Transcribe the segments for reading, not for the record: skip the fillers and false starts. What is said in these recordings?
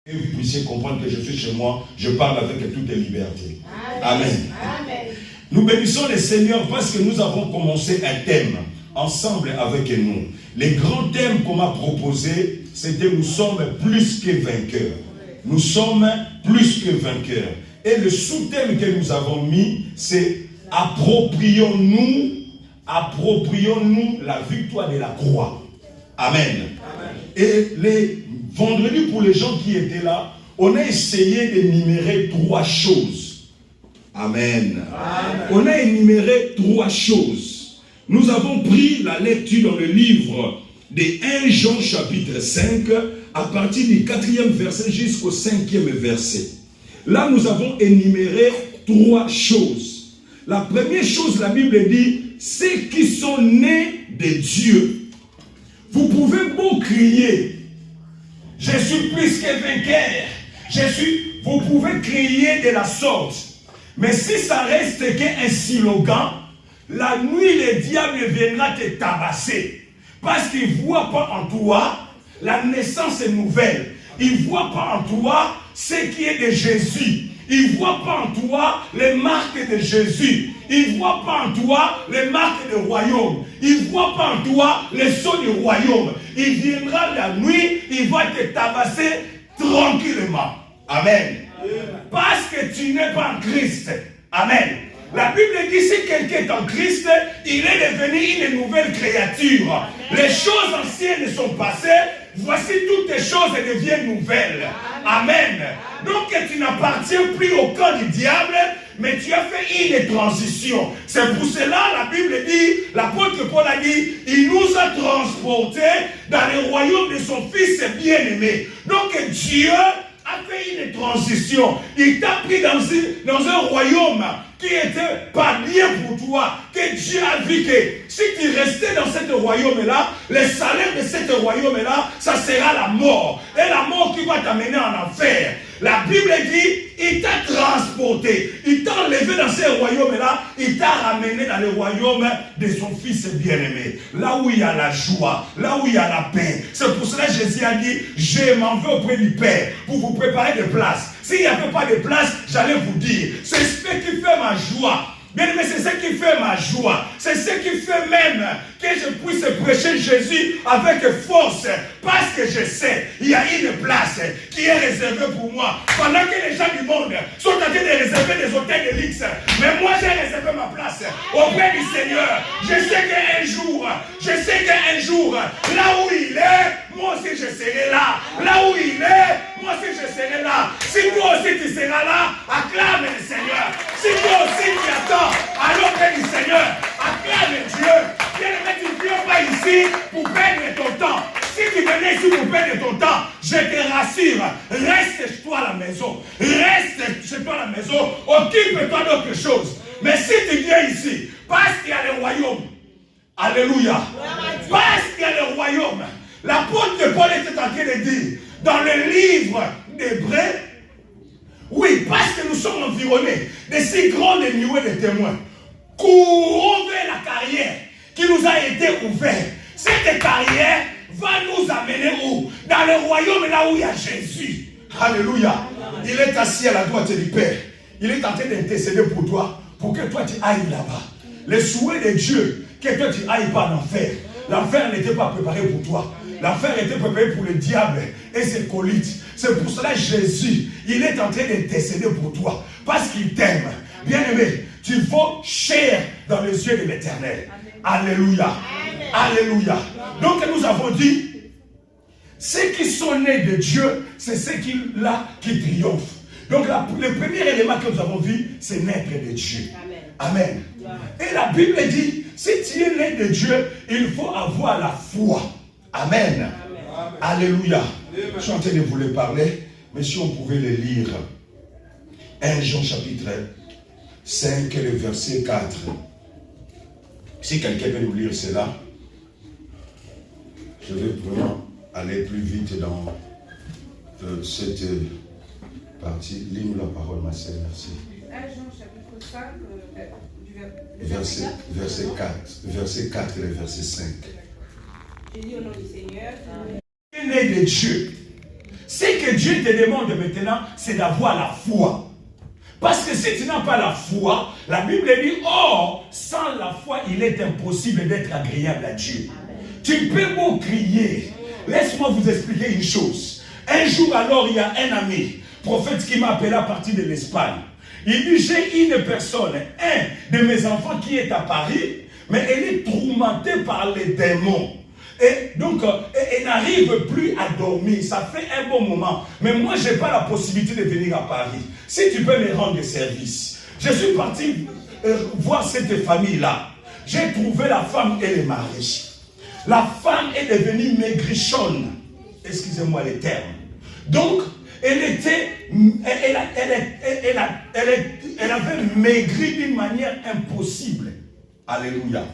Et vous puissiez comprendre que je suis chez moi, je parle avec toute liberté. Amen. Amen. Nous bénissons le Seigneur parce que nous avons commencé un thème ensemble avec nous. Les grands thèmes qu'on m'a proposés, c'était nous sommes plus que vainqueurs. Nous sommes plus que vainqueurs. Et le sous-thème que nous avons mis, c'est approprions-nous la victoire de la croix. Amen. Amen. Et les vendredis, pour les gens qui étaient là, on a essayé d'énumérer 3 choses. Amen. Amen. On a énuméré 3 choses. Nous avons pris la lecture dans le livre de 1 Jean chapitre 5, à partir du 4e verset jusqu'au 5e verset. Là, nous avons énuméré 3 choses. La première chose, la Bible dit, ceux qui sont nés de Dieu. Vous pouvez beau crier, je suis plus que vainqueur, vous pouvez crier de la sorte. Mais si ça reste qu'un slogan, la nuit le diable viendra te tabasser. Parce qu'il ne voit pas en toi la naissance nouvelle. Il ne voit pas en toi ce qui est de Jésus. Il ne voit pas en toi les marques de Jésus. Il ne voit pas en toi les marques du royaume. Il ne voit pas en toi les sceaux du royaume. Il viendra la nuit, il va te tabasser tranquillement. Amen. Parce que tu n'es pas en Christ. Amen. La Bible dit, si quelqu'un est en Christ, il est devenu une nouvelle créature. Les choses anciennes sont passées, voici toutes les choses deviennent nouvelles. Amen. Donc tu n'appartiens plus au camp du diable, mais tu as fait une transition. C'est pour cela, la Bible dit, l'apôtre Paul a dit, il nous a transportés dans le royaume de son Fils bien-aimé. Donc Dieu a fait une transition. Il t'a pris dans un royaume qui était pas bien pour toi, que Dieu a vu que si tu restais dans ce royaume-là, le salaire de ce royaume-là, ça sera la mort. Et la mort qui va t'amener en enfer. La Bible dit, il t'a transporté, il t'a enlevé dans ce royaume-là, il t'a ramené dans le royaume de son Fils bien-aimé. Là où il y a la joie, là où il y a la paix. C'est pour cela que Jésus a dit, je m'en vais auprès du Père pour vous préparer des places. S'il n'y avait pas de place, j'allais vous dire, c'est ce qui fait ma joie. Bien aimé, c'est ce qui fait ma joie. C'est ce qui fait même que je puisse prêcher Jésus avec force. Parce que je sais, il y a une place qui est réservée pour moi. Pendant que les gens du monde sont en train de réserver des hôtels de luxe. Mais moi, j'ai réservé ma place auprès du Seigneur. Je sais qu'un jour, là où il est, moi aussi je serai là. Là où il est, moi aussi je serai là. Si toi aussi tu seras là, acclame le Seigneur. Si toi aussi tu attends, alors que le Seigneur, acclame Dieu. Bien-aimé, tu ne viens pas ici pour perdre ton temps. Si tu venais ici pour perdre ton temps, je te rassure, reste chez toi à la maison. Reste chez toi à la maison, occupe-toi d'autre chose. Mais si tu viens ici, parce qu'il y a le royaume, alléluia, parce qu'il y a le royaume, l'apôtre Paul était en train de dire, dans le livre d'Hébreux, oui, parce que nous sommes environnés de si grandes nuées de témoins, courons vers la carrière qui nous a été ouverte. Cette carrière va nous amener où? Dans le royaume, là où il y a Jésus. Alléluia. Il est assis à la droite du Père. Il est en train d'intercéder pour toi, pour que toi tu ailles là-bas. Le souhait de Dieu, que toi tu ailles pas en enfer. L'enfer n'était pas préparé pour toi. L'enfer était préparé pour le diable et ses acolytes. C'est pour cela que Jésus, il est en train d'intercéder pour toi. Parce qu'il t'aime. Bien-aimé, tu vaux cher dans les yeux de l'Éternel. Alléluia. Alléluia. Donc nous avons dit, ceux qui sont nés de Dieu, c'est ceux qui triomphent. Donc le premier élément que nous avons vu, c'est naître de Dieu. Amen. Et la Bible dit, si tu es né de Dieu, il faut avoir la foi. Amen. Alléluia. Je suis en train de vous le parler, mais si on pouvait le lire. 1 Jean chapitre 5, le verset 4. Si quelqu'un peut nous lire cela, je vais vraiment aller plus vite dans cette partie. Lis-nous la parole, ma sœur, merci. 1 Jean chapitre 5, verset 4. Verset 4 et le verset 5. Je dis au nom du Seigneur. Né de Dieu. C'est que Dieu te demande maintenant, c'est d'avoir la foi. Parce que si tu n'as pas la foi, la Bible dit, oh, sans la foi, il est impossible d'être agréable à Dieu. Tu peux beau crier. Laisse-moi vous expliquer une chose. Un jour alors, il y a un ami, prophète qui m'a appelé à partir de l'Espagne. Il dit, j'ai une personne, un de mes enfants qui est à Paris, mais elle est tourmentée par les démons. Et donc, elle n'arrive plus à dormir. Ça fait un bon moment. Mais moi, je n'ai pas la possibilité de venir à Paris. Si tu peux me rendre service. Je suis parti voir cette famille-là. J'ai trouvé la femme et le mari. La femme est devenue maigrichonne. Excusez-moi les termes. Donc, elle avait maigri d'une manière impossible. Alléluia.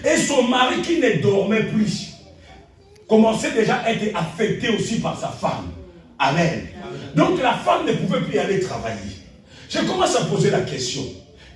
Et son mari qui ne dormait plus commençait déjà à être affecté aussi par sa femme. Amen. Donc la femme ne pouvait plus aller travailler. Je commence à poser la question.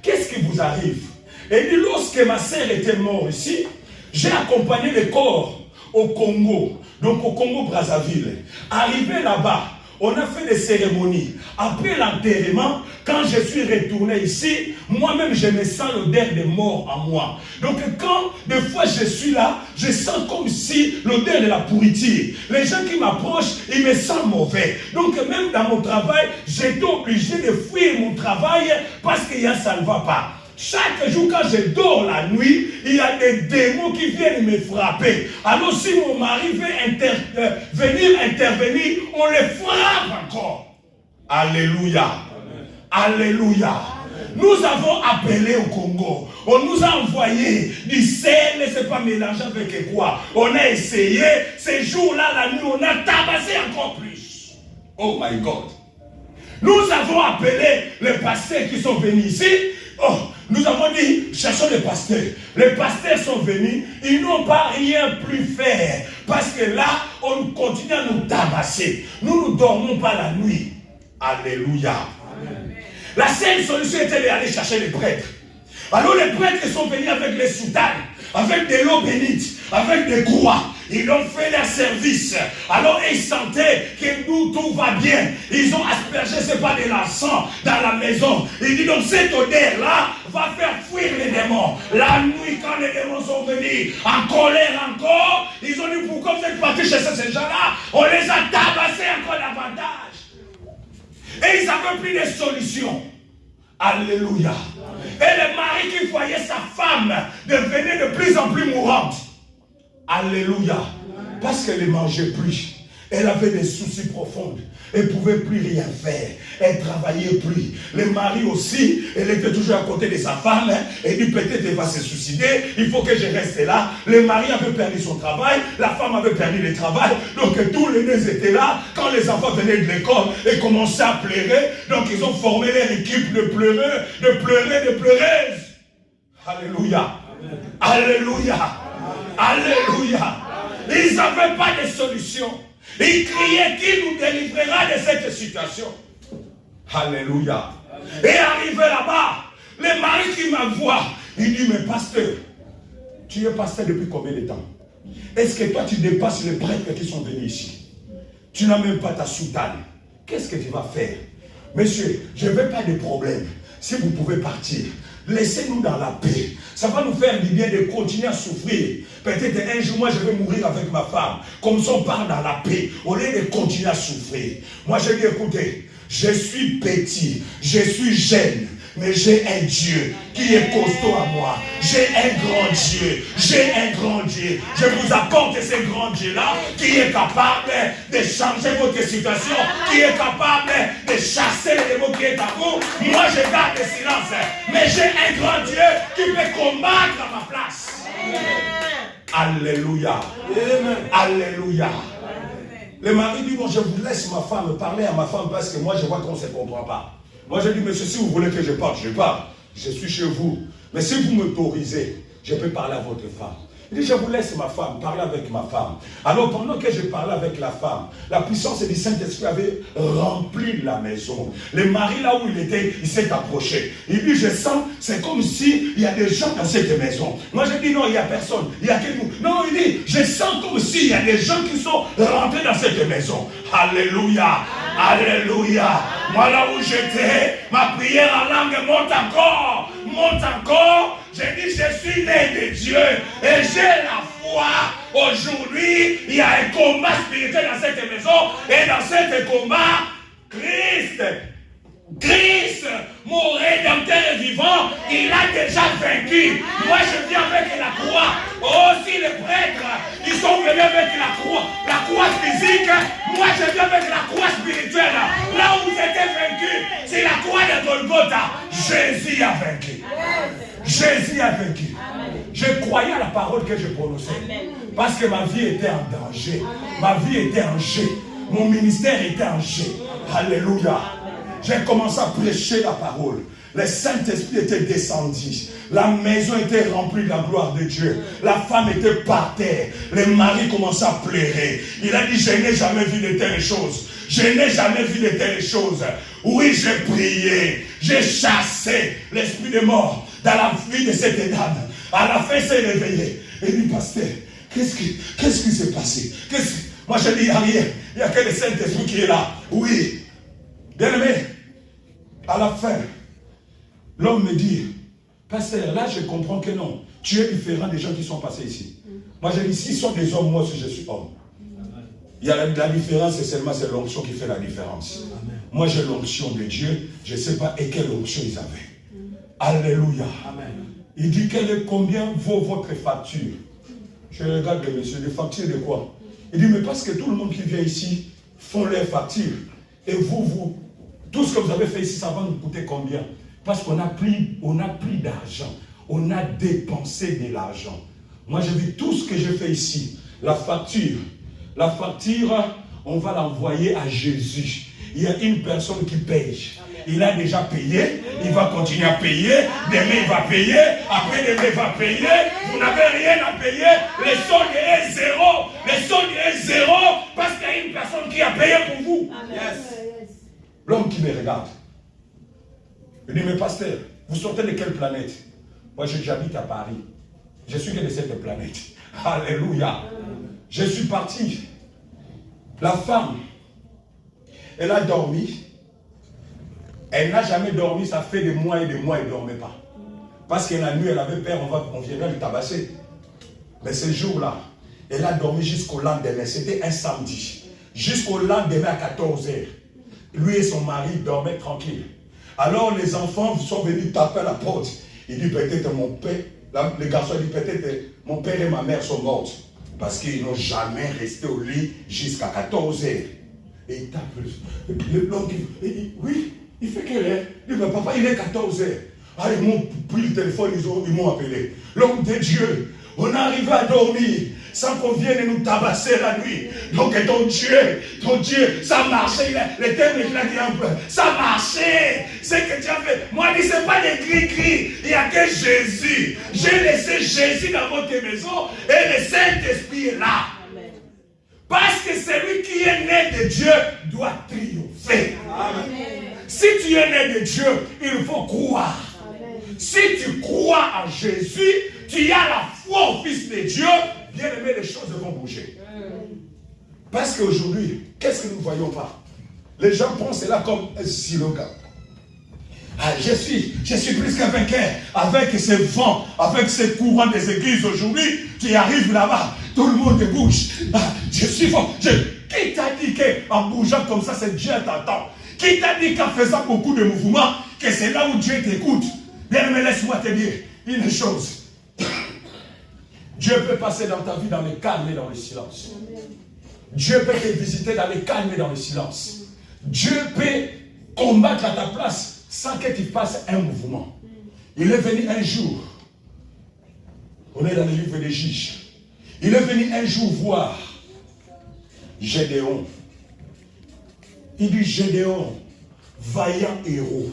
Qu'est-ce qui vous arrive? Et dit, lorsque ma sœur était morte ici, j'ai accompagné le corps au Congo. Donc au Congo-Brazzaville. Arrivé là-bas, on a fait des cérémonies. Après l'enterrement, quand je suis retourné ici, moi-même je me sens l'odeur de mort en moi. Donc quand des fois je suis là, je sens comme si l'odeur de la pourriture. Les gens qui m'approchent, ils me sentent mauvais. Donc même dans mon travail, j'étais obligé de fuir mon travail parce que ça ne va pas. Chaque jour quand je dors la nuit, il y a des démons qui viennent me frapper. Alors si mon mari veut venir intervenir, on les frappe encore. Alléluia. Amen. Alléluia. Amen. Nous avons appelé au Congo. On nous a envoyé du sel, ne s'est pas mélangé avec quoi. On a essayé. Ces jours-là, la nuit, on a tabassé encore plus. Oh my God. Nous avons appelé les pasteurs qui sont venus ici. Oh, nous avons dit, cherchons les pasteurs. Les pasteurs sont venus, ils n'ont pas rien pu faire. Parce que là, on continue à nous tabasser. Nous ne dormons pas la nuit. Alléluia. Amen. La seule solution était d'aller chercher les prêtres. Alors les prêtres sont venus avec les soutanes, avec de l'eau bénite, avec des croix. Ils ont fait leur service. Alors ils sentaient que nous tout va bien. Ils ont aspergé, c'est pas de l'encens dans la maison. Ils disent donc cette odeur-là va faire fuir les démons. La nuit, quand les démons sont venus en colère encore, ils ont dit pourquoi vous êtes partis chez ces gens-là? On les a tabassés encore davantage. Et ils n'avaient plus de solution. Alléluia. Et le mari qui voyait sa femme devenait de plus en plus mourante. Alléluia. Parce qu'elle ne mangeait plus. Elle avait des soucis profonds. Elle ne pouvait plus rien faire. Elle ne travaillait plus. Le mari aussi, elle était toujours à côté de sa femme. Elle dit peut-être elle va se suicider. Il faut que je reste là. Le mari avait perdu son travail. La femme avait perdu le travail. Donc tous les deux étaient là. Quand les enfants venaient de l'école et commençaient à pleurer. Donc ils ont formé leur équipe de pleureux, de pleureuses. Alléluia. Amen. Alléluia. Alléluia. Ils n'avaient pas de solution. Ils criaient qui nous délivrera de cette situation. Alléluia. Et arrivé là-bas, le mari qui m'envoie, il dit, mais pasteur, tu es pasteur depuis combien de temps? Est-ce que toi tu dépasses les prêtres qui sont venus ici? Tu n'as même pas ta soutane. Qu'est-ce que tu vas faire? Monsieur, je ne veux pas de problème. Si vous pouvez partir, laissez-nous dans la paix. Ça va nous faire du bien de continuer à souffrir. Peut-être un jour, moi, je vais mourir avec ma femme. Comme ça, on part dans la paix. Au lieu de continuer à souffrir. Moi, je dis, écoutez, je suis petit, je suis jeune. Mais j'ai un Dieu qui est costaud à moi. J'ai un grand Dieu. J'ai un grand Dieu. Je vous apporte ce grand Dieu-là qui est capable de changer votre situation, qui est capable de chasser les démons qui est à vous. Moi, je garde le silence. Mais j'ai un grand Dieu qui peut combattre à ma place. Alléluia. Alléluia. Le mari dit, bon, je vous laisse ma femme parler à ma femme parce que moi, je vois qu'on ne se comprend pas. Moi, je dis, monsieur, si vous voulez que je parte, je pars. Je suis chez vous. Mais si vous m'autorisez, je peux parler à votre femme. Il dit, je vous laisse ma femme, parler avec ma femme. Alors pendant que je parlais avec la femme, la puissance du Saint-Esprit avait rempli la maison. Le mari, là où il était, il s'est approché. Il dit, je sens, c'est comme s'il y a des gens dans cette maison. Moi je dis, non, il n'y a personne. Il y a quelqu'un. Non, il dit, je sens comme s'il y a des gens qui sont rentrés dans cette maison. Alléluia. Alléluia. Moi là où j'étais, ma prière en langue monte encore. Monte encore. J'ai dit, je suis né de Dieu et j'ai la foi. Aujourd'hui, il y a un combat spirituel dans cette maison et dans ce combat, Christ, mon rédempteur vivant, il a déjà vaincu. Moi, je viens avec la croix. Aussi les prêtres, ils sont venus avec la croix physique. Moi, je viens avec la croix spirituelle. Là où vous étiez vaincu, c'est la croix de Golgotha. Jésus a vaincu. Jésus a vaincu. Je croyais à la parole que je prononçais. Parce que ma vie était en danger. Ma vie était en jeu. Mon ministère était en jeu. Alléluia. J'ai commencé à prêcher la parole. Le Saint-Esprit était descendu. La maison était remplie de la gloire de Dieu. La femme était par terre. Le mari commençait à pleurer. Il a dit, je n'ai jamais vu de telles choses. Je n'ai jamais vu de telles choses. Oui, j'ai prié. J'ai chassé l'esprit de mort dans la vie de cette dame. À la fin, il s'est réveillé. Et il dit, pasteur, qu'est-ce qui s'est passé? Moi, je dis, il n'y a rien. Il n'y a que le Saint-Esprit qui est là. Oui. Bien aimé, à la fin, l'homme me dit, pasteur, là je comprends que non, tu es différent des gens qui sont passés ici. Moi je dis, s'ils sont des hommes, moi aussi je suis homme. Il y a la différence, c'est l'onction qui fait la différence. Amen. Moi j'ai l'onction de Dieu, je ne sais pas et quelle onction ils avaient. Alléluia. Amen. Il dit, combien vaut votre facture? Je regarde le monsieur, les factures de quoi? Il dit, mais parce que tout le monde qui vient ici font leurs factures. Et vous, tout ce que vous avez fait ici, ça va nous coûter combien? Parce qu'on a pris d'argent. On a dépensé de l'argent. Moi, j'ai vu tout ce que j'ai fait ici. La facture, on va l'envoyer à Jésus. Il y a une personne qui paye. Il a déjà payé. Il va continuer à payer. Demain, il va payer. Après, demain, il va payer. Vous n'avez rien à payer. Le solde est zéro. Le solde est zéro parce qu'il y a une personne qui a payé pour vous. Yes. L'homme qui me regarde, il dit, mais pasteur, vous sortez de quelle planète? Moi, j'habite à Paris. Je suis de cette planète. Alléluia. Je suis parti. La femme, elle a dormi. Elle n'a jamais dormi, ça fait des mois et des mois, elle ne dormait pas. Parce que la nuit, elle avait peur, on viendrait lui tabasser. Mais ce jour-là, elle a dormi jusqu'au lendemain. C'était un samedi. Jusqu'au lendemain à 14h. Lui et son mari dormaient tranquille. Alors les enfants sont venus taper à la porte. Il dit peut-être mon père, le garçon dit peut-être mon père et ma mère sont morts. Parce qu'ils n'ont jamais resté au lit jusqu'à 14h. Et il tape. L'homme dit, oui, il fait quelle heure? Il dit, mais papa, il est 14h. Ah, ils m'ont pris le téléphone, ils m'ont appelé. L'homme de Dieu, on est arrivé à dormir sans qu'on vienne nous tabasser la nuit. Donc ton Dieu, ça marchait. Le terme qu'il a dit un peu, ça marchait. C'est que tu as fait. Moi, je ne dis, ce n'est pas des cris-cris. Il n'y a que Jésus. J'ai laissé Jésus dans votre maison et le Saint-Esprit est là. Amen. Parce que celui qui est né de Dieu doit triompher. Amen. Si tu es né de Dieu, il faut croire. Amen. Si tu crois en Jésus, tu as la foi au Fils de Dieu, bien aimé, les choses vont bouger. Parce qu'aujourd'hui, qu'est-ce que nous ne voyons pas? Les gens pensent cela comme un slogan. Ah, je suis plus qu'un vainqueur. Avec ces vents, avec ces courants des églises aujourd'hui, tu arrives là-bas, tout le monde bouge. Ah, je suis fort. Qui t'a dit qu'en bougeant comme ça, c'est Dieu t'entend? Qui t'a dit qu'en faisant beaucoup de mouvements, que c'est là où Dieu t'écoute? Bien aimé, laisse-moi te dire une chose. Dieu peut passer dans ta vie dans le calme et dans le silence. Dieu peut te visiter dans le calme et dans le silence. Dieu peut combattre à ta place sans que tu fasses un mouvement. Il est venu un jour. On est dans le livre des Juges. Il est venu un jour voir Gédéon. Il dit Gédéon, vaillant héros.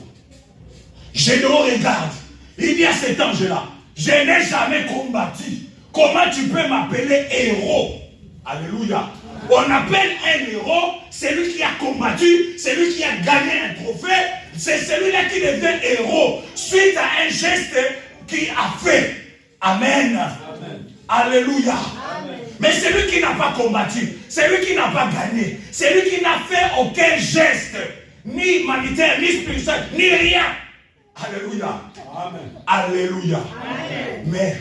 Gédéon regarde. Il dit à cet ange-là, je n'ai jamais combattu Comment tu peux m'appeler héros? Alléluia. On appelle un héros celui qui a combattu, celui qui a gagné un trophée. C'est celui-là qui devient héros suite à un geste qu'il a fait. Amen. Amen. Alléluia. Amen. Mais celui qui n'a pas combattu, celui qui n'a pas gagné, celui qui n'a fait aucun geste, ni humanitaire, ni spirituel, ni rien. Alléluia. Amen. Alléluia. Amen. Mais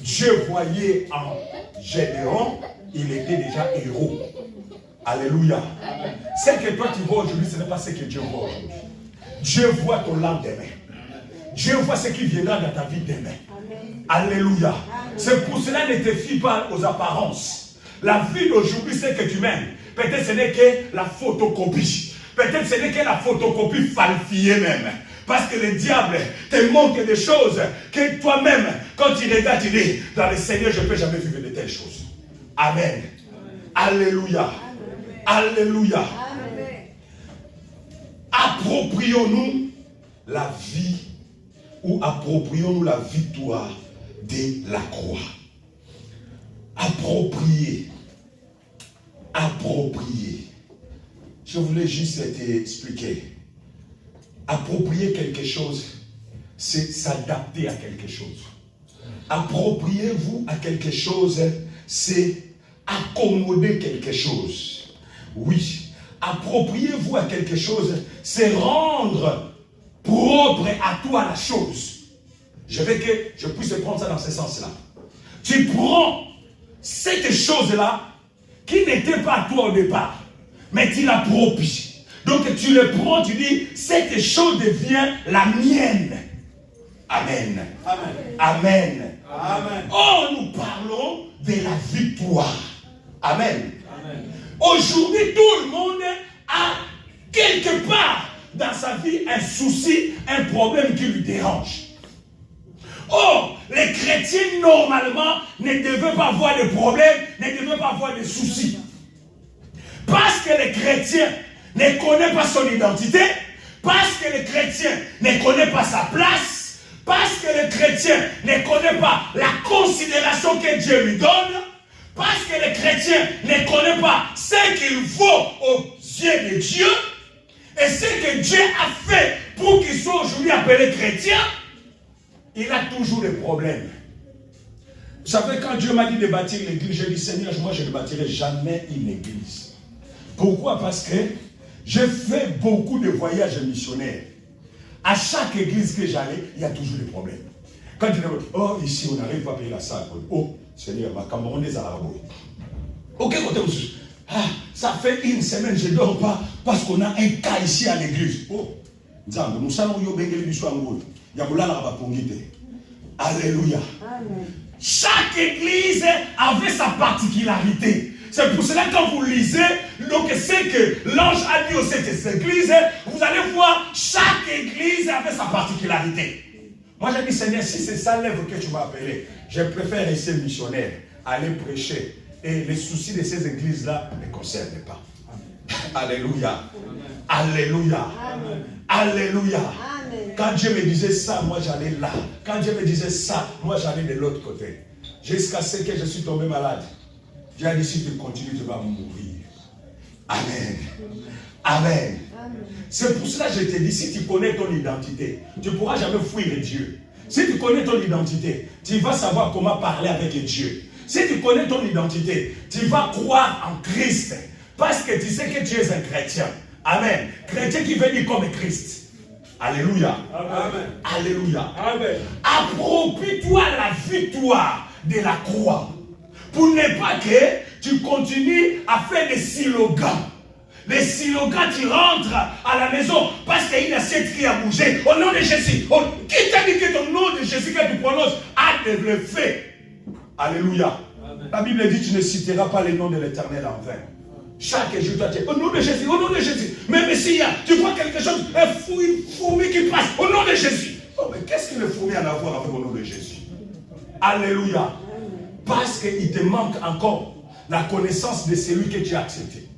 Dieu voyait en Gédéon, il était déjà héros. Alléluia. Amen. Ce que toi tu vois aujourd'hui, ce n'est pas ce que Dieu voit aujourd'hui. Dieu voit ton lendemain. Dieu voit ce qui viendra dans ta vie demain. Amen. Alléluia. C'est pour cela ne te fie pas aux apparences. La vie d'aujourd'hui, c'est que tu m'aimes. Peut-être ce n'est que la photocopie. Peut-être ce n'est que la photocopie falsifiée même. Parce que le diable te montre des choses que toi-même, quand tu regardes, tu dis, dans le Seigneur, je ne peux jamais vivre de telles choses. Amen. Amen. Alléluia. Amen. Alléluia. Amen. Approprions-nous la vie ou approprions-nous la victoire de la croix. Approprier. Approprier. Je voulais juste t'expliquer. Approprier quelque chose, c'est s'adapter à quelque chose. Appropriez-vous à quelque chose, c'est accommoder quelque chose. Oui. Appropriez-vous à quelque chose, c'est rendre propre à toi la chose. Je veux que je puisse prendre ça dans ce sens-là. Tu prends cette chose-là qui n'était pas à toi au départ, mais tu l'appropries. Donc tu le prends, tu dis, cette chose devient la mienne. Amen. Amen. Amen. Amen. Oh, nous parlons de la victoire. Amen. Amen. Aujourd'hui, tout le monde a quelque part dans sa vie un souci, un problème qui lui dérange. Oh, les chrétiens, normalement, ne devaient pas avoir de problèmes, ne devaient pas avoir de soucis. Parce que les chrétiens ne connaissent pas son identité, parce que les chrétiens ne connaissent pas sa place, parce que les chrétiens ne connaissent pas la considération que Dieu lui donne, parce que les chrétiens ne connaissent pas ce qu'il faut aux yeux de Dieu, et ce que Dieu a fait pour qu'ils soient aujourd'hui appelés chrétiens, il a toujours des problèmes. Vous savez, quand Dieu m'a dit de bâtir l'église, j'ai dit, Seigneur, moi je ne bâtirai jamais une église. Pourquoi? Parce que j'ai fait beaucoup de voyages missionnaires. À chaque église que j'allais, il y a toujours des problèmes. Quand tu dis, oh, ici, on n'arrive pas à payer la salle. Oh, Seigneur, ma Cameroun des Arabes. Ok, côté aussi. Ah, ça fait une semaine, je ne dors pas parce qu'on a un cas ici à l'église. Oh, nous savons que Alléluia. Amen. Chaque église avait sa particularité. C'est pour cela que quand vous lisez, donc c'est que l'ange a dit aux cette église, vous allez voir, chaque église avait sa particularité. Moi j'ai dit, Seigneur, si c'est ça l'œuvre que tu m'as appelé, je préfère rester missionnaire, aller prêcher. Et les soucis de ces églises-là ne me concernent pas. Amen. Alléluia. Amen. Alléluia. Amen. Alléluia. Amen. Quand Dieu me disait ça, moi j'allais là. Quand Dieu me disait ça, moi j'allais de l'autre côté. Jusqu'à ce que je suis tombé malade. Dieu a dit, si tu continues, tu vas mourir. Amen. Amen. Amen. C'est pour cela que je te dis, si tu connais ton identité, tu ne pourras jamais fuir Dieu. Si tu connais ton identité, tu vas savoir comment parler avec Dieu. Si tu connais ton identité, tu vas croire en Christ. Parce que tu sais que tu es un chrétien. Amen. Chrétien qui veut dire comme Christ. Alléluia. Amen. Alléluia. Amen. Approprie-toi la victoire de la croix. Pour ne pas que tu continues à faire des slogans. Les slogans, tu rentres à la maison parce qu'il y a cette qui a bougé. Au nom de Jésus. Oh, qui t'a dit que ton nom de Jésus que tu prononces a le fait? Alléluia. Amen. La Bible dit, tu ne citeras pas le nom de l'Éternel en vain. Chaque jour, tu as dit, au nom de Jésus, au nom de Jésus. Même s'il y a, tu vois quelque chose, une fourmi qui passe, au nom de Jésus. Oh, mais qu'est-ce que le fourmi a à voir avec au nom de Jésus? Alléluia. Parce qu'il te manque encore la connaissance de celui que tu as accepté.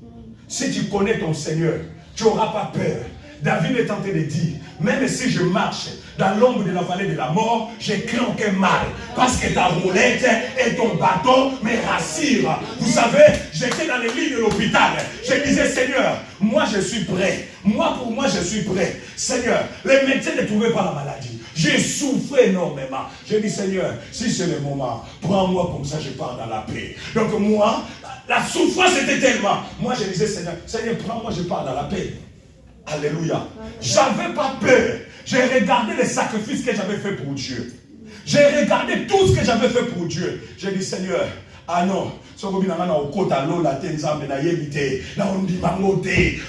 Si tu connais ton Seigneur, tu n'auras pas peur. David est tenté de dire, même si je marche dans l'ombre de la vallée de la mort, je crains aucun mal, parce que ta roulette et ton bâton me rassurent. Vous savez, j'étais dans les lits de l'hôpital, je disais, Seigneur, moi je suis prêt, pour moi je suis prêt. Seigneur, les médecins ne trouvaient pas la maladie. J'ai souffert énormément. J'ai dit, Seigneur, si c'est le moment, prends-moi comme ça, je pars dans la paix. Donc moi, la souffrance était tellement. Moi, je disais, Seigneur, prends-moi, je pars dans la paix. Alléluia. J'avais pas peur. J'ai regardé les sacrifices que j'avais fait pour Dieu. J'ai regardé tout ce que j'avais fait pour Dieu. J'ai dit, Seigneur, ah non,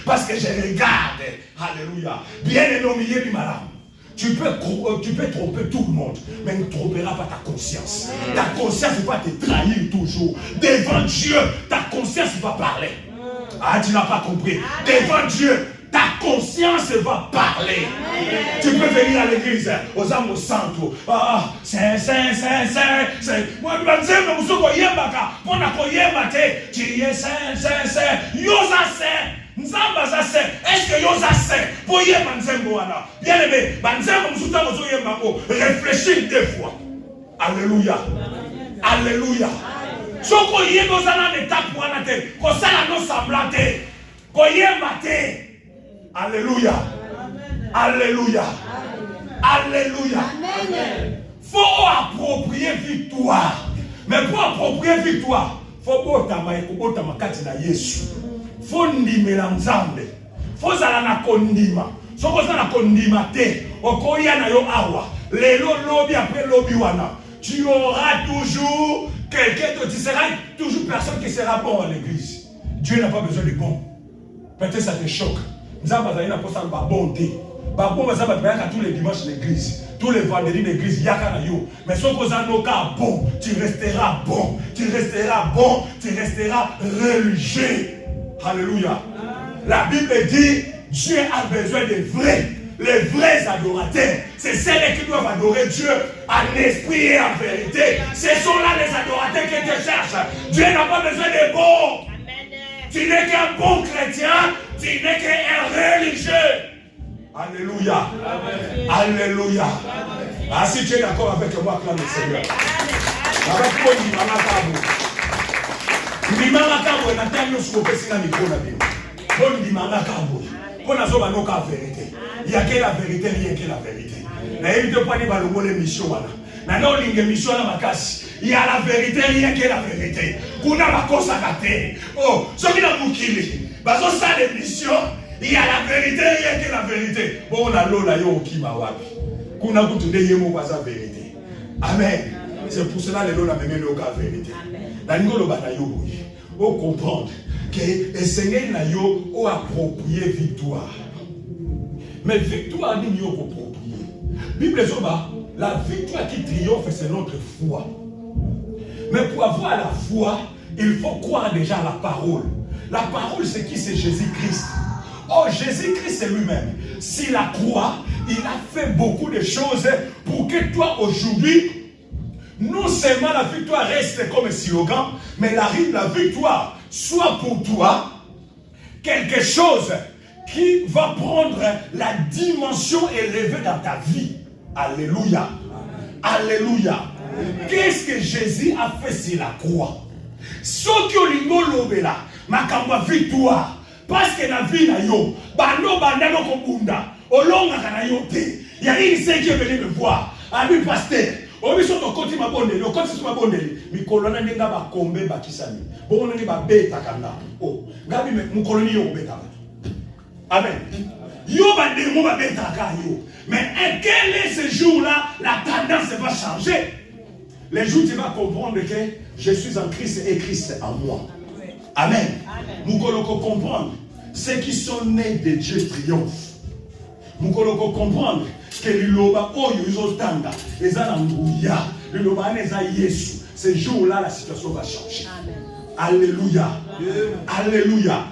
parce que je regarde. Alléluia. Bien aimé au milieu du malade. Tu peux tromper tout le monde, mais ne tromperas pas ta conscience. Ta conscience va te trahir toujours. Devant Dieu, ta conscience va parler. Ah, tu n'as pas compris. Devant Dieu, ta conscience va parler. Tu peux venir à l'église, aux âmes au centre. Ah, c'est. Moi, je dis, mais vous êtes yembaka. Pour n'a pas yembate, tu es c'est. Yosa c'est. Est-ce que Yosa c'est pour yemba nzembo wana? Bien aimé, banzembo msuta mozo yemba ko. Réfléchis deux fois. Alléluia. Alléluia. Soko yemba zana n'étape wana te. Ko sala no semblate. Ko yemba te. Alléluia. Alléluia. Alléluia. Faut approprier victoire. Mais pour approprier victoire, faut botama ekobotama kati na Yesu. Faut ndimela nzambe. Faut zala na kondima. Soko zala na kondima te. Okoya na yo awa. Lelo lobi après lobi wana. Tu auras toujours quelqu'un, tu seras toujours personne qui sera bon à l'église. Dieu n'a pas besoin de bon. Peut-être ça te choque. Nous avons besoin de bonté. Bon, tous les dimanches l'église, tous les vendredis l'église, il y a mais si vous avez bon, tu resteras bon, tu resteras bon, tu resteras religieux. Alléluia. La Bible dit, Dieu a besoin des vrais, les vrais adorateurs. C'est celles qui doivent adorer Dieu en esprit et en vérité. Ce sont là les adorateurs qui te cherchent. Dieu n'a pas besoin des bons. Tu n'es qu'un bon chrétien, tu n'es qu'un religieux. Alléluia. Amen. Alléluia. Ah, si tu es d'accord avec moi, acclame le Seigneur. Il y a que la vérité, rien que la vérité. Il y a la vérité, rien que la vérité. Oh, ce qui n'a pas quitté. Parce que ça, l'émission. Il y a la vérité, rien que la vérité. Bon, on a l'eau là, yo qui m'a wapi. Kuna kutu de yemo kwa sa vérité. Amen. C'est pour cela que l'eau n'a même pas la vérité. La ngolo bana yo boy. On comprendre que le Seigneur n'a yo o approprié victoire. Mais victoire n'est yo approprié. Bible zoba, la victoire qui triomphe c'est notre foi. Mais pour avoir la foi, il faut croire déjà à la parole. La parole c'est qui? C'est Jésus-Christ. Oh, Jésus-Christ lui-même, s'il a croix, il a fait beaucoup de choses pour que toi aujourd'hui, non seulement la victoire reste comme un slogan, mais la victoire soit pour toi quelque chose qui va prendre la dimension élevée dans ta vie. Alléluia. Alléluia. Qu'est-ce que Jésus a fait sur la croix? Ce qui est l'obéla, ma victoire. Parce que la vie n'a yo, bando bandano kobunda, olonga kana yo te. Il y a une qui est venu me voir. Ami pasteur, obi so to koti mabondeli, o koti so mabondeli. Mi kolona ninga ba kombe ba kisami. Bon on ni ba beta kana. Oh, ngabi mu koloni yo beta. Amen. Yo ba demo ba beta ka yo. Mais quel est ce jour-là, la tendance va changer. Les jours tu vas comprendre que je suis en Christ et Christ en moi. Amen. Nous allons comprendre ceux qui sont nés de Dieu triomphent. Nous allons comprendre que l'Iloba, oh, ils ont tanda, les Alléluia, l'Iloba, les Yesu. Ce jour-là, la situation va changer. Alléluia. Alléluia.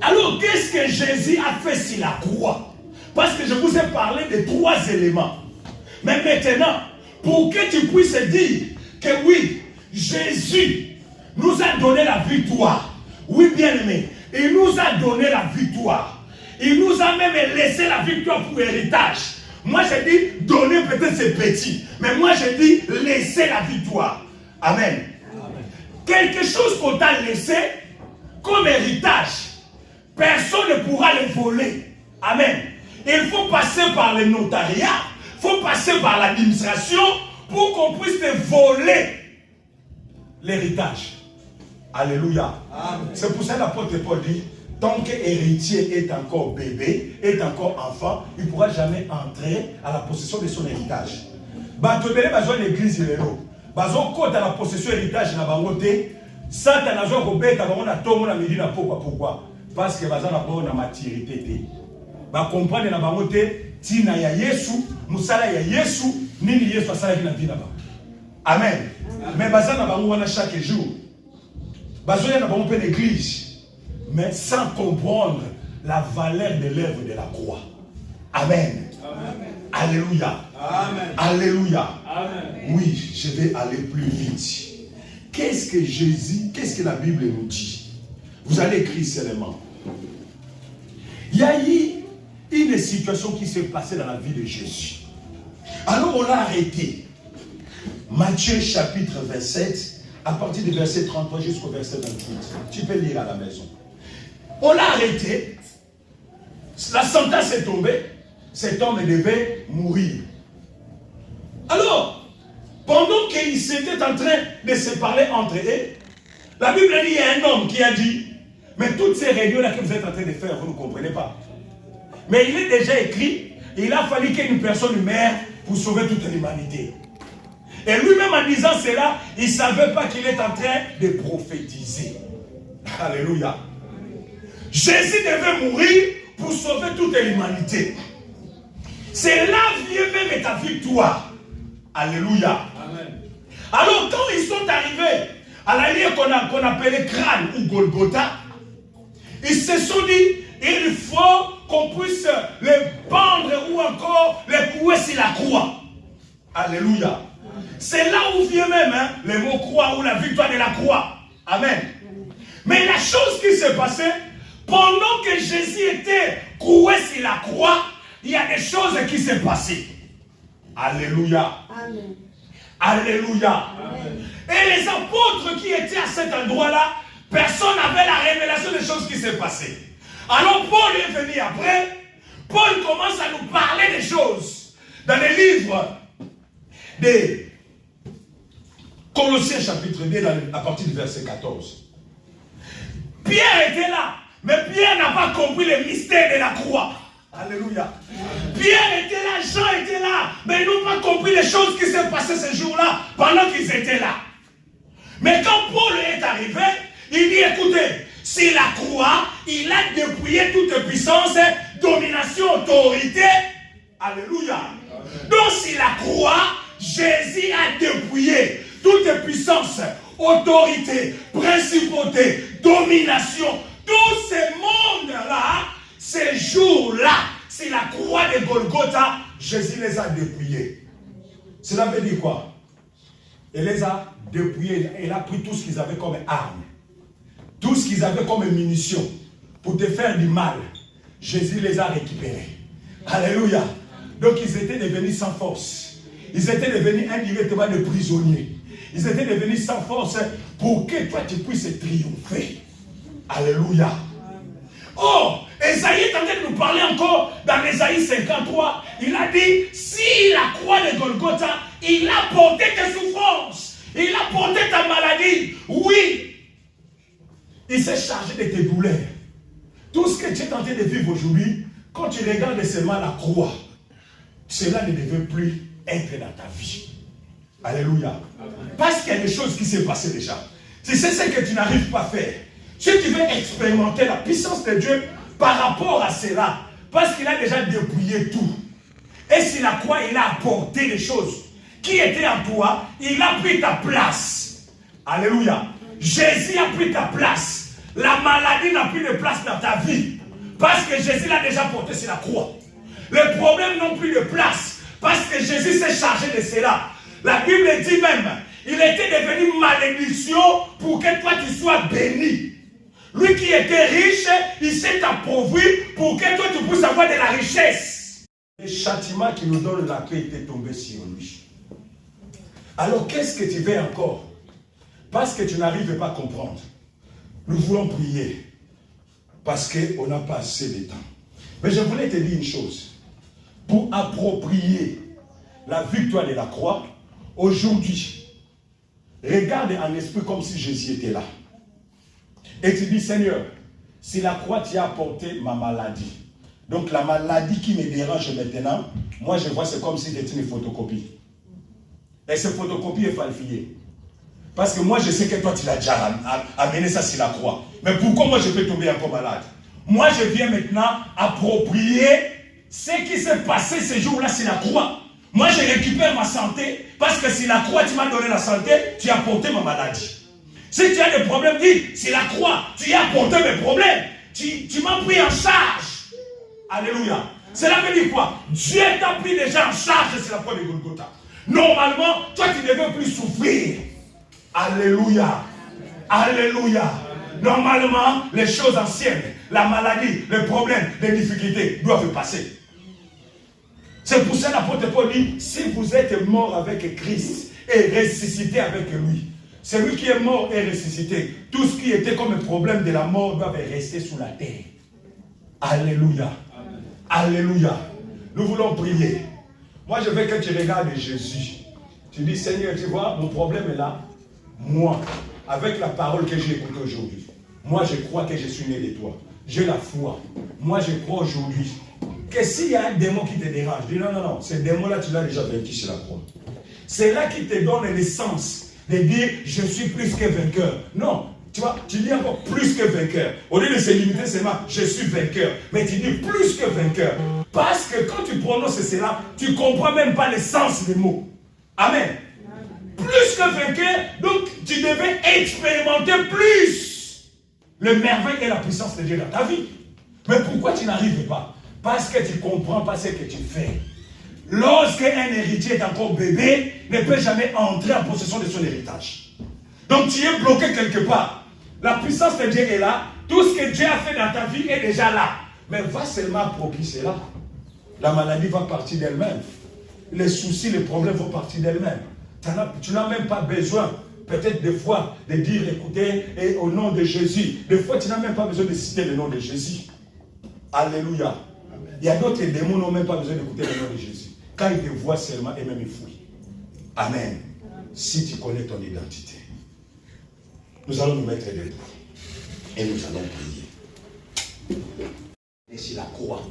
Alors, qu'est-ce que Jésus a fait sur la croix? Parce que je vous ai parlé de 3 éléments. Mais maintenant, pour que tu puisses dire que oui, Jésus nous a donné la victoire. Oui, bien aimé, il nous a donné la victoire. Il nous a même laissé la victoire pour héritage. Moi, j'ai dit, donner peut-être c'est petit. Mais moi, j'ai dit, laisser la victoire. Amen. Amen. Quelque chose qu'on t'a laissé comme héritage, personne ne pourra le voler. Amen. Il faut passer par le notariat, il faut passer par l'administration pour qu'on puisse te voler l'héritage. Alléluia. C'est pour ça que l'apôtre Paul dit, tant qu'héritier est encore bébé, est encore enfant, il ne pourra jamais entrer à la possession de son héritage. Batobele besoin de l'église lelo. Bazo côté à la possession héritage na bangote, Satan a joué au bête à bango na tomo na midi na pourquoi? Parce que baza na bonne maturité té. Ba comprendre na bangote tina ya Yesu, musala ya Yesu, nini Yesu asala na vie na ba. Amen. Mais baza na bango wana chaque jour. Bazo ya na bango pe l'église, mais sans comprendre la valeur de l'œuvre de la croix. Amen. Amen. Alléluia. Amen. Alléluia. Amen. Oui, je vais aller plus vite. Qu'est-ce que Jésus, qu'est-ce que la Bible nous dit? Vous allez écrire seulement. Il y a eu une situation qui s'est passée dans la vie de Jésus. Alors on l'a arrêté. Matthieu chapitre 27, à partir du verset 33 jusqu'au verset 28. Tu peux lire à la maison. On l'a arrêté. La sentence est tombée. Cet homme devait mourir. Alors, pendant qu'ils étaient en train de se parler entre eux, la Bible dit, il y a un homme qui a dit, mais toutes ces réunions-là que vous êtes en train de faire, vous ne comprenez pas. Mais il est déjà écrit, il a fallu qu'une personne meure pour sauver toute l'humanité. Et lui-même en disant cela, il ne savait pas qu'il est en train de prophétiser. Alléluia. Jésus devait mourir pour sauver toute l'humanité. C'est là vient même ta victoire. Alléluia. Amen. Alors quand ils sont arrivés à la ligne qu'on appelait crâne ou Golgotha, ils se sont dit, il faut qu'on puisse les pendre ou encore les couer sur la croix. Alléluia. C'est là où vient même le mot croix ou la victoire de la croix. Amen. Mais la chose qui s'est passée, pendant que Jésus était coué sur la croix, il y a des choses qui s'est passées. Alléluia. Amen. Alléluia. Amen. Et les apôtres qui étaient à cet endroit-là, personne n'avait la révélation des choses qui s'est passées. Alors Paul est venu après. Paul commence à nous parler des choses. Dans les livres de Colossiens chapitre 2, à partir du verset 14. Pierre était là, mais Pierre n'a pas compris le mystère de la croix. Alléluia. Pierre était là, Jean était là, mais ils n'ont pas compris les choses qui s'est passées ce jour-là, pendant qu'ils étaient là. Mais quand Paul est arrivé, il dit, écoutez, sur la croix, il a dépouillé toute puissance, domination, autorité. Alléluia. Amen. Donc sur la croix, Jésus a dépouillé toute puissance, autorité, principauté, domination. Tous ces mondes-là, ces jours-là, c'est la croix de Golgotha, Jésus les a dépouillés. Cela veut dire quoi? Il les a dépouillés, il a pris tout ce qu'ils avaient comme armes, tout ce qu'ils avaient comme munitions pour te faire du mal. Jésus les a récupérés. Alléluia. Donc ils étaient devenus sans force. Ils étaient devenus indirectement des prisonniers. Ils étaient devenus sans force pour que toi tu puisses triompher. Alléluia. Oh, Esaïe est en train de nous parler encore dans Esaïe 53. Il a dit, si la croix de Golgotha, il a porté tes souffrances, il a porté ta maladie. Oui, il s'est chargé de tes douleurs. Tout ce que tu es en train de vivre aujourd'hui, quand tu regardes seulement la croix, cela ne devait plus être dans ta vie. Alléluia. Parce qu'il y a des choses qui s'est passées déjà. Si c'est ce que tu n'arrives pas à faire, si tu veux expérimenter la puissance de Dieu par rapport à cela, parce qu'il a déjà dépouillé tout. Et si la croix, il a apporté les choses qui étaient en toi, il a pris ta place. Alléluia. Jésus a pris ta place. La maladie n'a plus de place dans ta vie. Parce que Jésus l'a déjà porté sur la croix. Les problèmes n'ont plus de place. Parce que Jésus s'est chargé de cela. La Bible dit même, il était devenu malédiction pour que toi tu sois béni. Lui qui était riche, il s'est appauvri pour que toi tu puisses avoir de la richesse. Le châtiment qui nous donne la paix était tombé sur lui. Alors qu'est-ce que tu veux encore? Parce que tu n'arrives pas à comprendre. Nous voulons prier. Parce qu'on n'a pas assez de temps. Mais je voulais te dire une chose. Pour approprier la victoire de la croix, aujourd'hui, regarde en esprit comme si Jésus était là. Et tu dis, Seigneur, si la croix t'y a apporté ma maladie, donc la maladie qui me dérange maintenant, moi je vois c'est comme si c'était une photocopie. Et cette photocopie est falsifiée. Parce que moi je sais que toi tu l'as déjà amené ça sur la croix. Mais pourquoi moi je peux tomber encore malade? Moi je viens maintenant approprier ce qui s'est passé ce jour-là sur la croix. Moi je récupère ma santé parce que si la croix tu m'as donné la santé, tu as apporté ma maladie. Si tu as des problèmes, dis, c'est la croix, tu as apporté mes problèmes. Tu m'as pris en charge. Alléluia. Cela veut dire quoi? Dieu t'a pris déjà en charge sur la croix de Golgotha. Normalement, toi tu ne devais plus souffrir. Alléluia. Alléluia. Normalement, les choses anciennes, la maladie, les problèmes, les difficultés doivent passer. C'est pour ça que l'apôtre Paul dit, si vous êtes mort avec Christ et ressuscité avec lui, celui qui est mort et ressuscité, tout ce qui était comme un problème de la mort doit rester sous la terre. Alléluia. Amen. Alléluia. Nous voulons prier. Moi, je veux que tu regardes Jésus. Tu dis, Seigneur, tu vois, mon problème est là. Moi, avec la parole que j'ai écoutée aujourd'hui, moi, je crois que je suis né de toi. J'ai la foi. Moi, je crois aujourd'hui que s'il y a un démon qui te dérange, dis non, non, non, ce démon-là, tu l'as déjà vaincu sur la croix. C'est là qui te donne le sens de dire je suis plus que vainqueur. Non, tu vois, tu dis encore plus que vainqueur. Au lieu de se limiter seulement je suis vainqueur, mais tu dis plus que vainqueur. Parce que quand tu prononces cela, tu ne comprends même pas le sens des mots. Amen. Plus que vainqueur, donc tu devais expérimenter plus le merveille et la puissance de Dieu dans ta vie. Mais pourquoi tu n'arrives pas? Parce que tu ne comprends pas ce que tu fais. Lorsqu'un héritier est encore bébé, ne peut jamais entrer en possession de son héritage. Donc tu es bloqué quelque part. La puissance de Dieu est là. Tout ce que Dieu a fait dans ta vie est déjà là. Mais va seulement approprier cela. La maladie va partir d'elle-même. Les soucis, les problèmes vont partir d'elle-même. Tu n'as même pas besoin, peut-être des fois, de dire, écoutez, et au nom de Jésus. Des fois, tu n'as même pas besoin de citer le nom de Jésus. Alléluia. Il y a d'autres démons qui n'ont même pas besoin d'écouter le nom de Jésus. Quand ils te voient seulement, et même ils fuient. Amen. Si tu connais ton identité. Nous allons nous mettre debout. Et nous allons prier. Et c'est la croix.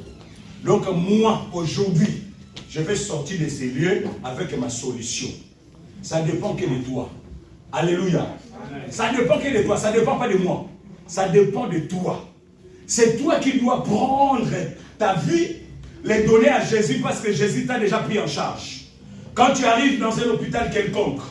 Donc moi, aujourd'hui, je vais sortir de ces lieux avec ma solution. Ça ne dépend que de toi. Alléluia. Amen. Ça ne dépend que de toi. Ça ne dépend pas de moi. Ça dépend de toi. C'est toi qui dois prendre ta vie, les donner à Jésus parce que Jésus t'a déjà pris en charge. Quand tu arrives dans un hôpital quelconque,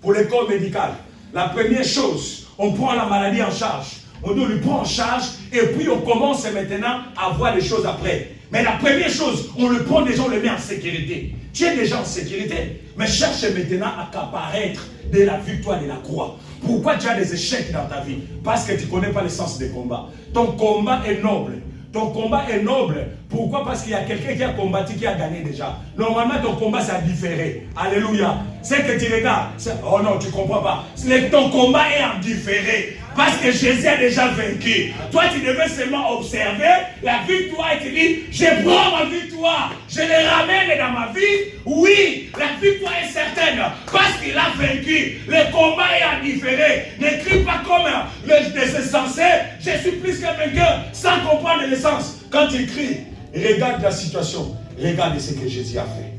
pour le corps médical, la première chose, on prend la maladie en charge. On nous lui prend en charge et puis on commence maintenant à voir les choses après. Mais la première chose, on le prend déjà, on le met en sécurité. Tu es déjà en sécurité, mais cherche maintenant à apparaître de la victoire de la croix. Pourquoi tu as des échecs dans ta vie? Parce que tu ne connais pas le sens des combats. Ton combat est noble. Ton combat est noble. Pourquoi? Parce qu'il y a quelqu'un qui a combattu, qui a gagné déjà. Normalement, ton combat, c'est à différer. Alléluia. C'est que tu regardes. Oh non, tu ne comprends pas. Ton combat est en différé. Parce que Jésus a déjà vaincu. Toi, tu devais seulement observer la victoire et tu dis, je prends ma victoire. Je le ramène dans ma vie. Oui, la victoire est certaine. Parce qu'il a vaincu. Le combat est en différé. Ne crie pas comme les insensés. Je suis plus qu'un vainqueur sans comprendre le sens. Quand tu cries, regarde la situation. Regarde ce que Jésus a fait.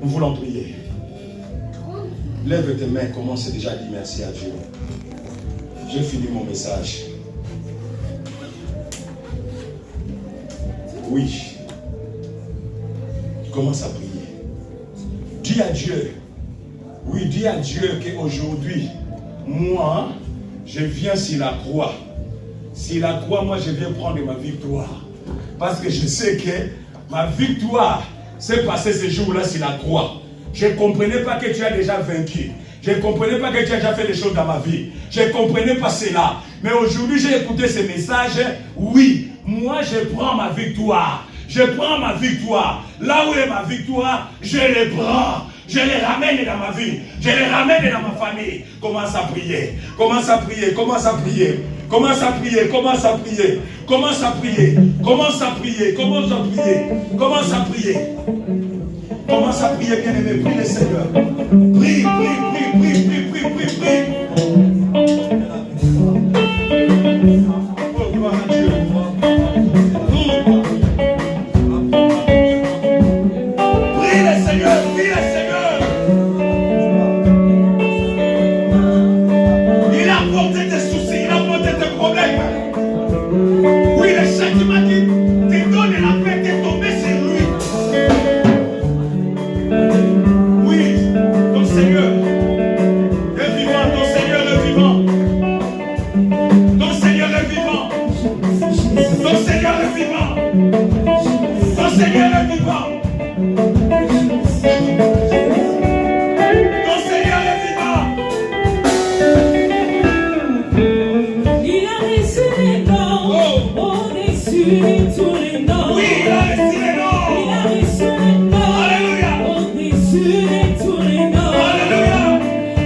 Nous voulons prier. Lève tes mains, commence déjà à dire merci à Dieu. J'ai fini mon message. Oui. Commence à prier. Dis à Dieu. Oui, dis à Dieu qu'aujourd'hui, moi, je viens sur la croix. Sur la croix, moi, je viens prendre ma victoire. Parce que je sais que ma victoire s'est passée ce jour-là sur la croix. Je ne comprenais pas que tu as déjà vaincu. Je ne comprenais pas que tu as déjà fait des choses dans ma vie. Je ne comprenais pas cela. Mais aujourd'hui, j'ai écouté ce message. Oui, moi, je prends ma victoire. Je prends ma victoire. Là où est ma victoire, je les prends. Je les ramène dans ma vie. Je les ramène dans ma famille. Commence à prier. Commence à prier. Commence à prier. Commence à prier. Commence à prier. Commence à prier. Commence à prier. Commence à prier. Commence à prier. Commence à prier, bien-aimé. Prie le Seigneur. Prie, prie, prie, prie, prie, prie, prie, prie. Oh, gloire à Dieu. Prie le Seigneur, prie le Seigneur. Il a apporté tes soucis, il a apporté tes problèmes. Oui, le châtiment qui te donne la paix, t'est tombé sur lui. Oui, ton Seigneur est vivant, ton Seigneur est vivant. Ton Seigneur est vivant. Ton Seigneur est vivant. Ton Seigneur est vivant. Ton Seigneur est vivant. Il a reçu les noms, au-dessus de tous les noms. Oui, il a reçu les noms. Il a reçu les noms, Alléluia. au-dessus de tous les noms. Alléluia.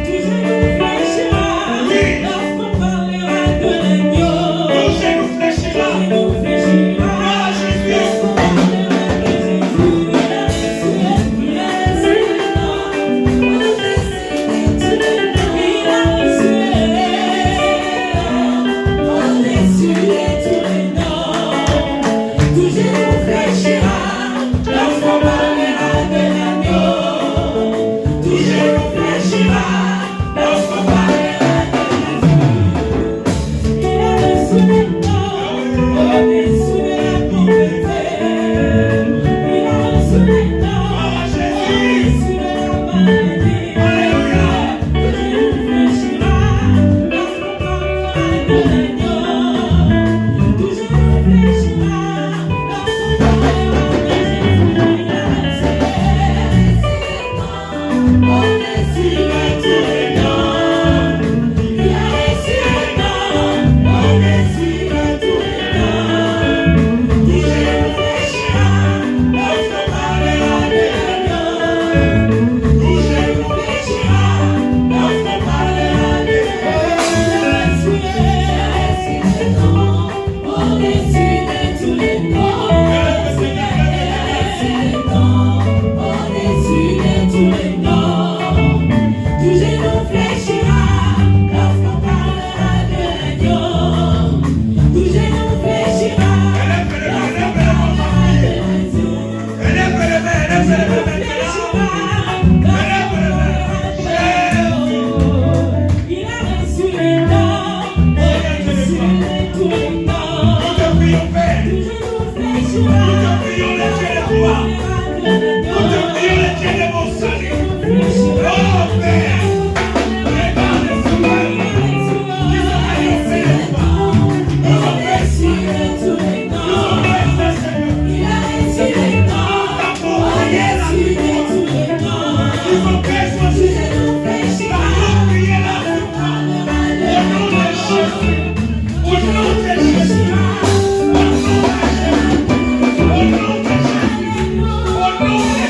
Tout genou fléchira, Oui. lorsqu'on parlera de l'agneau. Ton genou fléchira. Tout genou fléchira, Ah, Jésus. lorsqu'on parlera de Jésus. Il a reçu les noms, au-dessus de tous les noms. Il a reçu les noms, au-dessus de tous les noms. Tout genou fléchira, lorsqu'on parlera de l'agneau. Tout genou fléchira, lorsqu'on parlera de Jésus. Il a reçu les noms, au-dessus de la pauvreté. Il a reçu les noms, au-dessus de la maladie. Tout genou fléchira, lorsqu'on parlera de l'agneau. Tout genou fléchira, lorsqu'on parlera de Jésus. Il a reçu les noms, au-dessus de tous les noms. Il a reçu les noms, au-dessus de tous les noms. Tout genou fléchira, lorsqu'on parlera de l'agneau. Tout genou fléchira, lorsqu'on parlera de Jésus. Il a reçu les noms, au-dessus de tous les noms. Il a reçu les noms, au-dessus de tous les noms. Tout genou fléchira, lorsqu'on parlera de l'agneau. Tout genou fléchira, lorsqu'on parlera de Jésus. Élève les mains, élève les mains maintenant. Il a reçu les noms, au-dessus de tous les noms. Nous te prions, Père. Tout genou fléchira, Nous te prions, le Dieu de gloire. Nous te prions, le Dieu de mon salut. Oh, Père. Regarde les souverains qui sont allés au Père. Nous sommes précis. Nous sommes précis, Seigneur. Il a reçu les noms, au-dessus de tous les noms. Nous sommes précis, Tout Jésus. genou fléchira, Nous prions là. parlera de Au nom de Jésus. Au nom de Jésus. Au nom de Jésus. Au nom de Jésus. Au nom de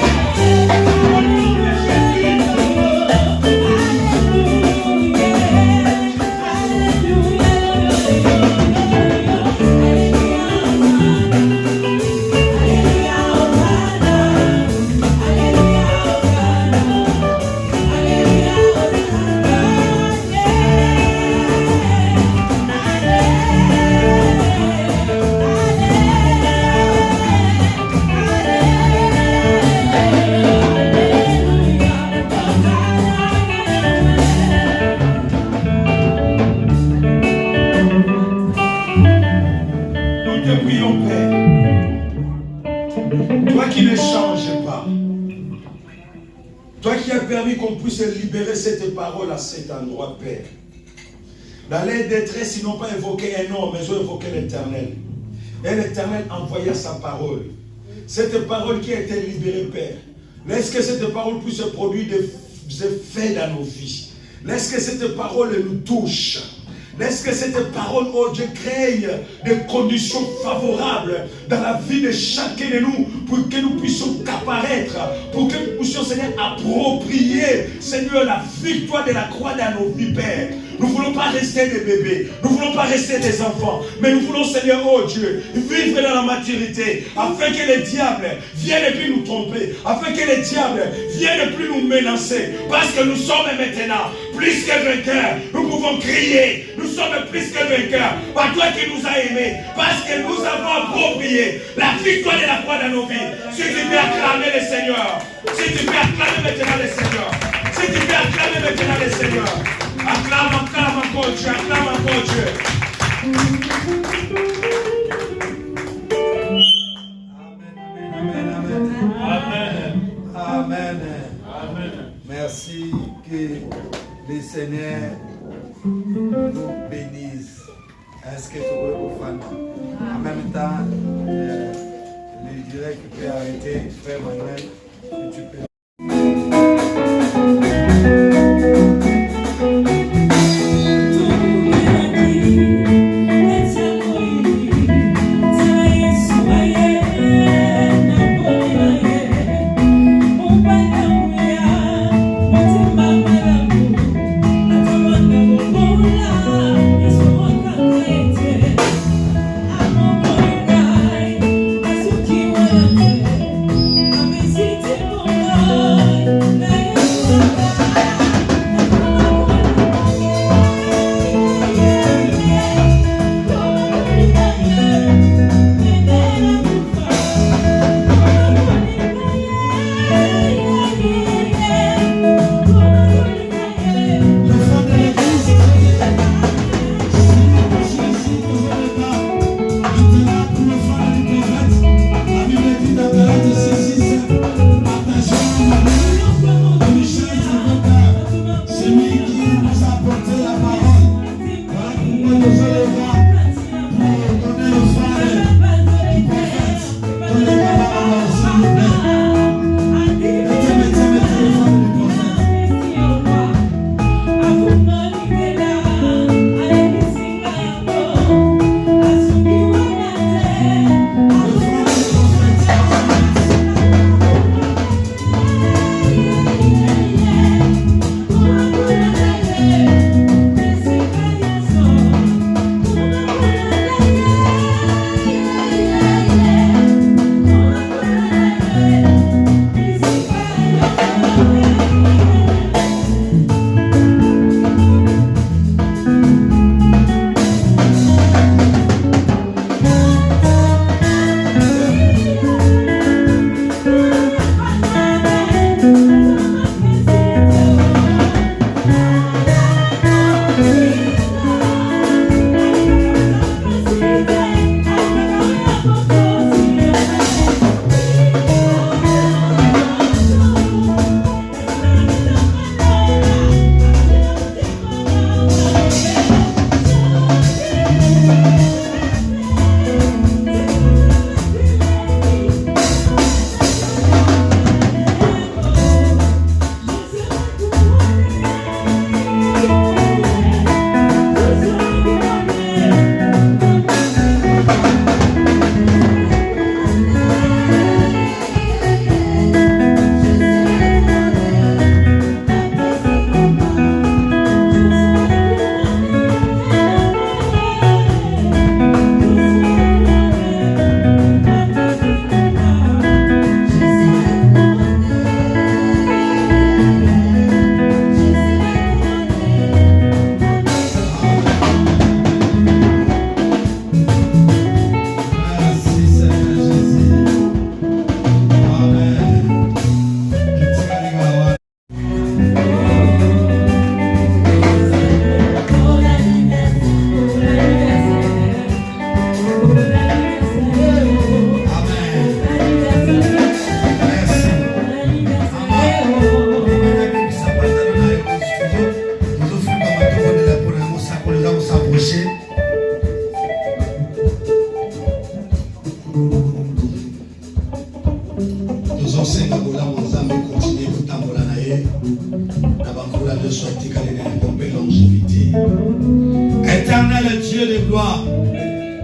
Nous te prions, Père. Toi qui ne changes pas. Toi qui as permis qu'on puisse libérer cette parole à cet endroit, Père. Dans les détresse, ils n'ont pas évoqué un homme, mais ils ont évoqué l'Éternel. Et l'Éternel envoya sa parole. Cette parole qui a été libérée, Père. Laisse que cette parole puisse produire des effets dans nos vies. Laisse que cette parole nous touche. Laisse que cette parole, oh Dieu, crée des conditions favorables dans la vie de chacun de nous pour que nous puissions apparaître, pour que nous puissions, Seigneur, approprier, Seigneur, la victoire de la croix dans nos vies, Père. Nous ne voulons pas rester des bébés, nous ne voulons pas rester des enfants, mais nous voulons, Seigneur, oh Dieu, vivre dans la maturité, afin que les diables viennent plus nous tromper, afin que les diables viennent plus nous menacer, parce que nous sommes maintenant plus que vainqueurs. Nous pouvons crier, nous sommes plus que vainqueurs, par toi qui nous as aimés, parce que nous avons approprié la victoire de la croix dans nos vies. Si tu peux acclamer le Seigneur, si tu peux acclamer maintenant le Seigneur, si tu peux acclamer maintenant le Seigneur, acclame encore Dieu, acclame encore Dieu. Amen. Amen. Amen. Merci que le Seigneur nous bénisse. Est-ce que tu veux au fan? En même temps, je dirais que tu peux arrêter, frère Manuel, que tu peux. Amazing,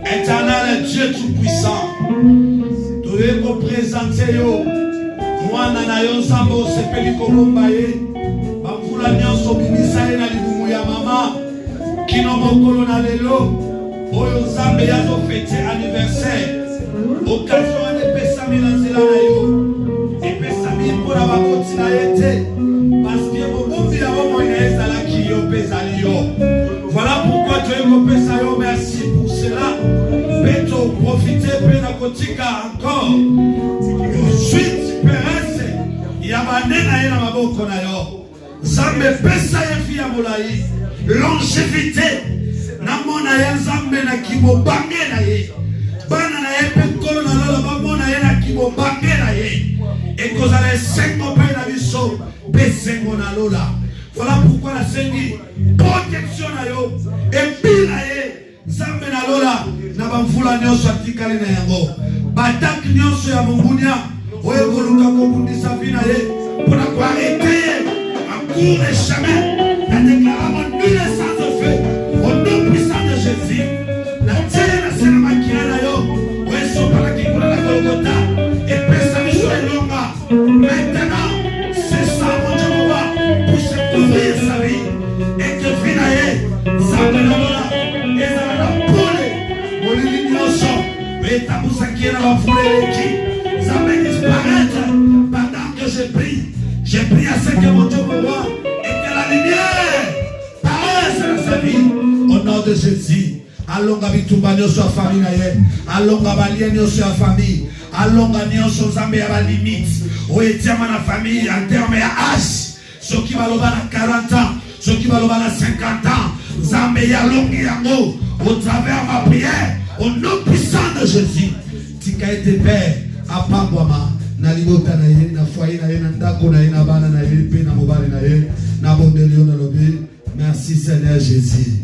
Éternel Dieu Tout-Puissant, tu es représenté yo. Mwana na yo sambo sepeli kobomba ye. Bamvula nyonso bimisa ye na libumu ya mama. Kino mokolo na lelo. Oyo Nzambe yazo fêter anniversaire. Occasion anepesami na nzela na yo. Epesami mpona bakoti na ye te. Parce que bobombi ya bomo ina ezalaki yo pezali yo. Voilà pourquoi tu es repesa yo. Merci pour cela. Peto profiter pe na kotika encore. Suite perese ya banena ye na maboko na yo. Nzambe pesa ye fi ya molai. Longévité. Namona ya Nzambe na kibobange na ye. Bana na ye pekolo na lola bamona ye na kibobange na ye. Ekozala esengo pe na biso. Besengo na lola. Voilà pourquoi la sengi protection na yo. Epi na ye. Nzambe na lola. Na bamvula nyonso atikali na yango. Batak nyonso ya mungunya. Oye koluka kobundisa vi na ye. Pona kwa arrêter en cours de chemin. Na déclaration nul sans effet. Au nom puissant de Jésus. Na tienne na sena makina na yo. Oye sopa la kikula la Golgotha. Et pesa miso elonga. Maintenant, c'est ça mon Dieu mon roi. Pour se couvrir sa vie. Et que vi na ye. Nzambe na lola. Ezala na pole. Molili nyonso. Etamusaki na bafule eleki. Nzambe disparaître. Pendant que je prie. J'ai prié à ce que mon Dieu me voit et que la lumière paraisse dans sa vie. Au nom de Jésus. Alonga bitumba nyonso ya famille na ye. Alonga balia nyonso ya famille. Alonga nyonso Nzambe ya ba limite. Oyetiama na famille en terme ya âge. Soki baloba na 40 ans. Soki baloba na 50 ans. Nzambe ya longi yango. Au travers ma prière. Au nom puissant de Jésus. Tika ete père. Apangwama. Na libota na ye, na foyer na ye, na ndako na ye, na bana na ye, pe na mobali na ye, na bondeli yo na lobi. Merci Seigneur Jésus.